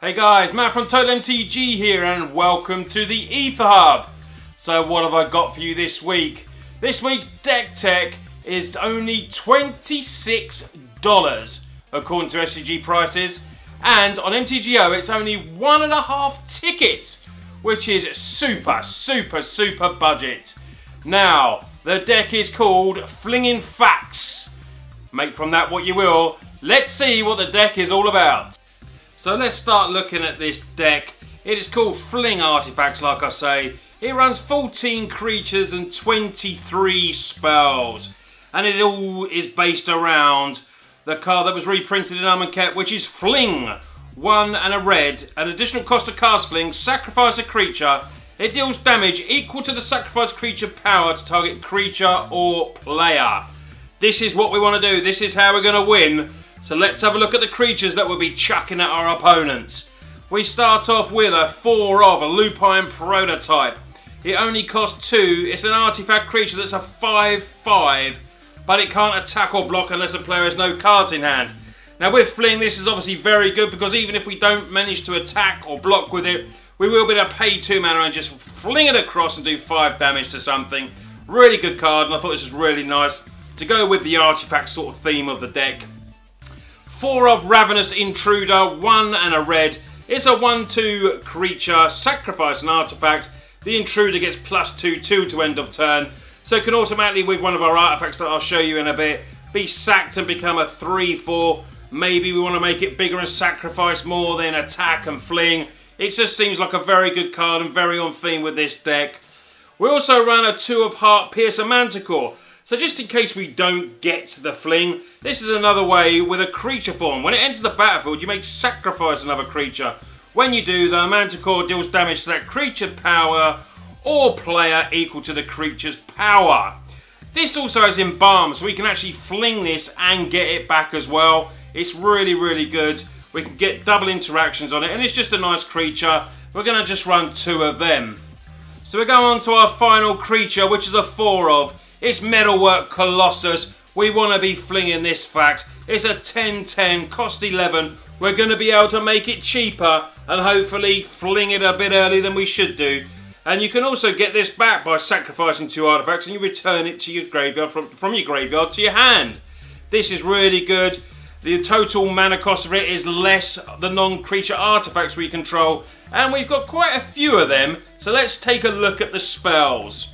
Hey guys, Matt from TotalMTG here and welcome to the Aether Hub. So what have I got for you this week? This week's deck tech is only $26 according to SCG prices, and on MTGO it's only 1.5 tickets, which is super budget. Now, the deck is called Fling and Artifacts. Make from that what you will. Let's see what the deck is all about. So let's start looking at this deck. It is called Fling Artifacts, like I say. It runs 14 creatures and 23 spells. And it all is based around the card that was reprinted in Amonkhet, which is Fling. 1 and a red. An additional cost to cast Fling. Sacrifice a creature. It deals damage equal to the sacrificed creature power to target creature or player. This is what we want to do. This is how we're going to win. So let's have a look at the creatures that we'll be chucking at our opponents. We start off with a 4 of a Lupine Prototype. It only costs 2. It's an artifact creature that's a 5/5, but it can't attack or block unless a player has no cards in hand. Now with Fling, this is obviously very good because even if we don't manage to attack or block with it, we will be able to pay 2 mana and just fling it across and do 5 damage to something. Really good card, and I thought this was really nice to go with the artifact sort of theme of the deck. 4 of Ravenous Intruder, 1 and a red. It's a 1/2 creature, sacrifice an artifact. The intruder gets +2/2 to end of turn. So it can automatically, with one of our artifacts that I'll show you in a bit, be sacked and become a 3/4. Maybe we want to make it bigger and sacrifice more, then attack and fling. It just seems like a very good card and very on theme with this deck. We also run a 2 of Heart Piercer Manticore. So just in case we don't get the Fling, this is another way with a creature form. When it enters the battlefield, you may sacrifice another creature. When you do, the Manticore deals damage to that creature power or player equal to the creature's power. This also has Embalm, so we can actually fling this and get it back as well. It's really good. We can get double interactions on it, and it's just a nice creature. We're going to just run 2 of them. So we go on to our final creature, which is a 4 of. It's Metalwork Colossus. We want to be flinging this fact. It's a 10/10, cost 11. We're going to be able to make it cheaper and hopefully fling it a bit earlier than we should do. And you can also get this back by sacrificing 2 artifacts and you return it to your graveyard from your graveyard to your hand. This is really good. The total mana cost of it is less the non-creature artifacts we control. And we've got quite a few of them. So let's take a look at the spells.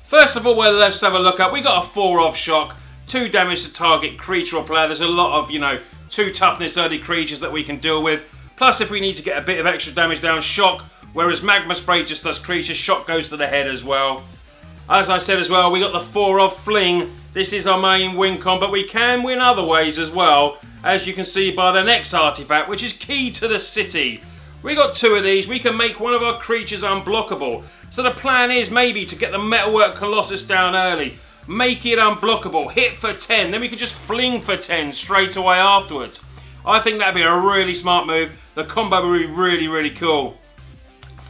First of all, well, let's have a look at. We got a 4 of Shock, 2 damage to target creature or player. There's a lot of, 2 toughness early creatures that we can deal with. Plus, if we need to get a bit of extra damage down, Shock. Whereas Magma Spray just does creatures, Shock goes to the head as well. As I said as well, we got the 4 of Fling. This is our main win con, but we can win other ways as well, as you can see by the next artifact, which is Key to the City. We got 2 of these. We can make one of our creatures unblockable. So the plan is maybe to get the Metalwork Colossus down early, make it unblockable, hit for 10, then we can just fling for 10 straight away afterwards. I think that'd be a really smart move. The combo would be really cool.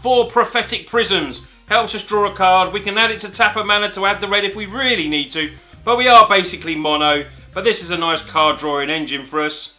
4 Prophetic Prisms. Helps us draw a card. We can add it to tap a mana to add the red if we really need to, but we are basically mono. But this is a nice card drawing engine for us.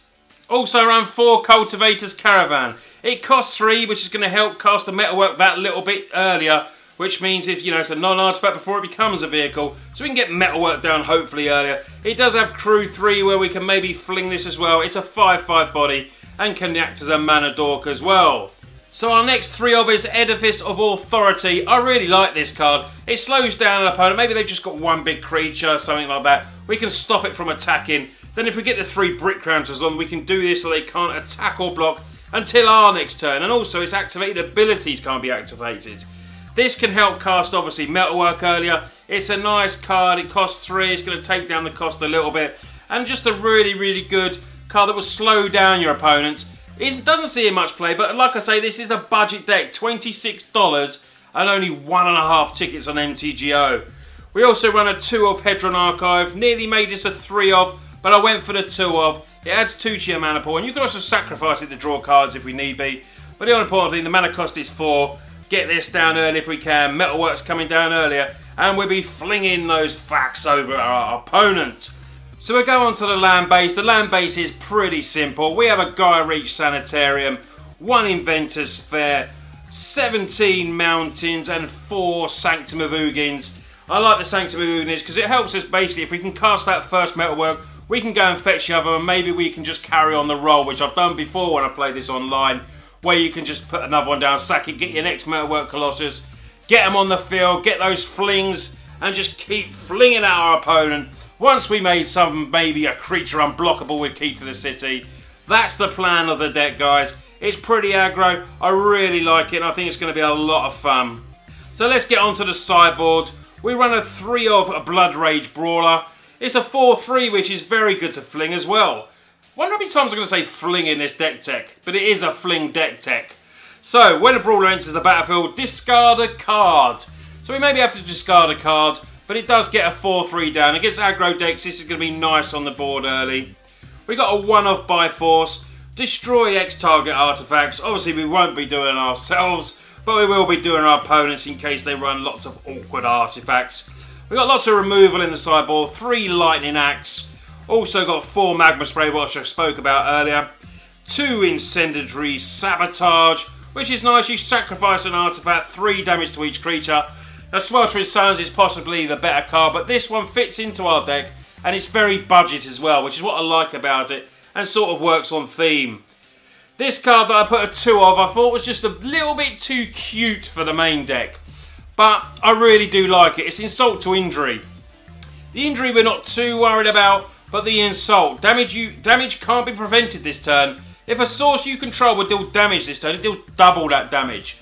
Also run 4 Cultivator's Caravan. It costs 3, which is going to help cast the Metalwork that little bit earlier, which means if, it's a non-artifact before it becomes a vehicle, so we can get Metalwork down hopefully earlier. It does have Crew 3 where we can maybe fling this as well. It's a 5/5 body and can act as a mana dork as well. So our next 3 of is Edifice of Authority. I really like this card. It slows down an opponent. Maybe they've just got 1 big creature, something like that. We can stop it from attacking. Then if we get the 3 Brick Counters on, we can do this so they can't attack or block until our next turn. And also its activated abilities can't be activated. This can help cast obviously Metalwork earlier. It's a nice card. It costs 3. It's going to take down the cost a little bit. And just a really good card that will slow down your opponents. It doesn't see much play, but like I say, this is a budget deck. $26 and only 1.5 tickets on MTGO. We also run a 2 of Hedron Archive. Nearly made this a 3 of, but I went for the 2 of. It adds 2 to your mana pool, and you can also sacrifice it to draw cards if we need be. But the important thing, the mana cost is 4. Get this down early if we can. Metalwork's coming down earlier, and we'll be flinging those facts over our opponent. So we go on to the land base. The land base is pretty simple. We have a Gaia Reach Sanitarium. 1 Inventor's Fair, 17 Mountains, and 4 Sanctum of Ugins. I like the Sanctum of Ugins because it helps us basically, if we can cast that first metalwork, we can go and fetch the other, and maybe we can just carry on the roll, which I've done before when I played this online, where you can just put another one down, sack it, get your next metalwork Colossus, get them on the field, get those flings, and just keep flinging at our opponent. Once we made maybe a creature unblockable with Key to the City. That's the plan of the deck, guys. It's pretty aggro. I really like it, and I think it's going to be a lot of fun. So let's get onto the sideboard. We run a 3 of a Blood Rage Brawler. It's a 4/3, which is very good to fling as well. Wonder how many times I'm going to say fling in this deck tech, but it is a fling deck tech. So when a Brawler enters the battlefield, discard a card. So we maybe have to discard a card, but it does get a 4/3 down. Against aggro decks, this is going to be nice on the board early. We got a 1-off by force. Destroy X target artifacts. Obviously we won't be doing it ourselves, but we will be doing our opponents in case they run lots of awkward artifacts. We got lots of removal in the sideboard. 3 Lightning Axe. Also got 4 Magma Spray, which I spoke about earlier. 2 Incendiary Sabotage, which is nice. You sacrifice an artifact, 3 damage to each creature. Now Sweltering Suns is possibly the better card, but this one fits into our deck. And it's very budget as well, which is what I like about it, and sort of works on theme. This card that I put a 2 of, I thought was just a little bit too cute for the main deck. But I really do like it. It's Insult to Injury. The injury we're not too worried about, but the insult. Damage can't be prevented this turn. If a source you control will deal damage this turn, it deals double that damage.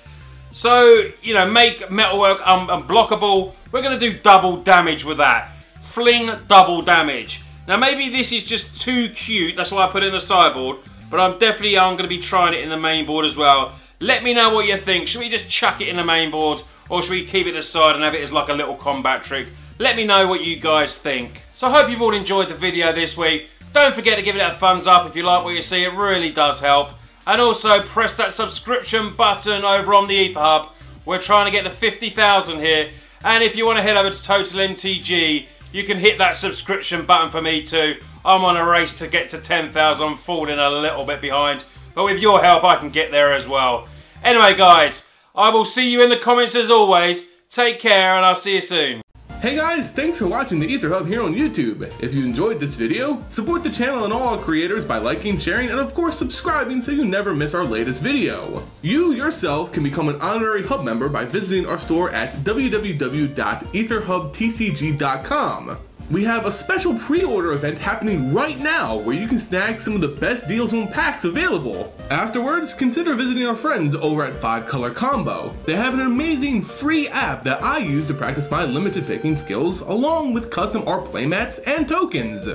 So, you know, make metalwork unblockable. We're going to do double damage with that. Fling double damage. Now maybe this is just too cute, that's why I put it in the sideboard, but I'm going to be trying it in the main board as well. Let me know what you think. Should we just chuck it in the main board, or should we keep it aside and have it as like a little combat trick? Let me know what you guys think. So I hope you've all enjoyed the video this week. Don't forget to give it a thumbs up if you like what you see, it really does help. And also press that subscription button over on the Aether Hub. We're trying to get to 50,000 here. And if you want to head over to TotalMTG, you can hit that subscription button for me too. I'm on a race to get to 10,000. I'm falling a little bit behind. But with your help, I can get there as well. Anyway, guys, I will see you in the comments as always. Take care, and I'll see you soon. Hey guys, thanks for watching the Aether Hub here on YouTube. If you enjoyed this video, support the channel and all our creators by liking, sharing, and of course subscribing so you never miss our latest video. You yourself can become an honorary Hub member by visiting our store at www.aetherhubtcg.com. We have a special pre-order event happening right now where you can snag some of the best deals on packs available. Afterwards, consider visiting our friends over at 5 Color Combo. They have an amazing free app that I use to practice my limited picking skills along with custom art playmats and tokens.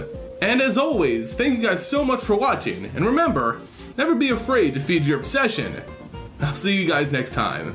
And as always, thank you guys so much for watching, and remember, never be afraid to feed your obsession. I'll see you guys next time.